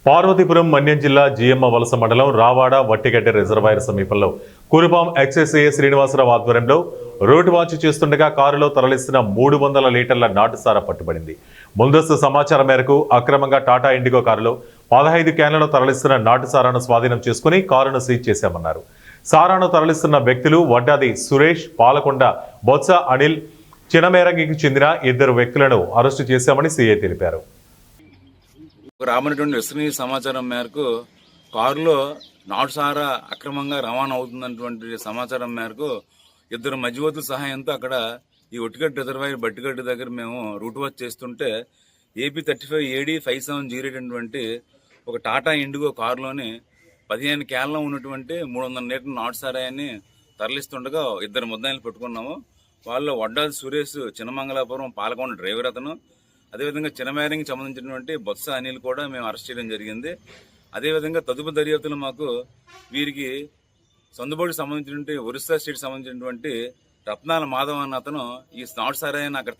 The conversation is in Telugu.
పార్వతీపురం మన్యం జిల్లా జిఎమ్మ వలస మండలం రావాడ వట్టిగడ్డ రిజర్వాయర్ సమీపంలో కురుపాం ఎక్సైజ్ శ్రీనివాసరావు ఆధ్వర్యంలో రోడ్డు వాచ్ చేస్తుండగా కారులో తరలిస్తున్న 300 లీటర్ల నాటుసారా పట్టుబడింది. ముందస్తు సమాచారం మేరకు అక్రమంగా టాటా ఇండిగో కారులో 15 క్యాన్లలో తరలిస్తున్న నాటుసారాను స్వాధీనం చేసుకుని కారును సీజ్ చేశామన్నారు. సారాను తరలిస్తున్న వ్యక్తులు వడ్డాది సురేష్, పాలకొండ బొత్స అనిల్, చినమేరంగికి చెందిన 2 వ్యక్తులను అరెస్టు చేశామని సీఐ తెలిపారు. రాబడినటువంటి విశ్వసనీయ సమాచారం మేరకు కారులో నాటుసారా అక్రమంగా రవాణా అవుతున్నటువంటి సమాచారం మేరకు 2 మధ్యవర్తుల సహాయంతో అక్కడ ఈ ఒట్టిగడ్డ రిజర్వాయర్ బట్టిగడ్డ దగ్గర మేము రూట్ వాచ్ చేస్తుంటే AP 35AD5708 అటువంటి ఒక టాటా ఇండిగో కారులోని 15 క్యాన్లో ఉన్నటువంటి 300 లీటర్ల నాటుసారాయాన్ని తరలిస్తుండగా 2 ముద్దాయిలు పట్టుకున్నాము. వాళ్ళు వడ్డాది సురేష్, చిన్నమంగళాపురం, పాలకొండ డ్రైవర్ అతను, అదేవిధంగా చినమేరంగికి సంబంధించినటువంటి బొత్స అనిల్ కూడా మేము అరెస్ట్ చేయడం జరిగింది. అదేవిధంగా తదుపరి దర్యాప్తులు మాకు వీరికి సందుబోడికి సంబంధించినటువంటి ఒరిస్సా స్టేట్ సంబంధించినటువంటి రత్నాల మాధవ్ అన్న అతను ఈ నాటుసారాయాన్ని అక్కడ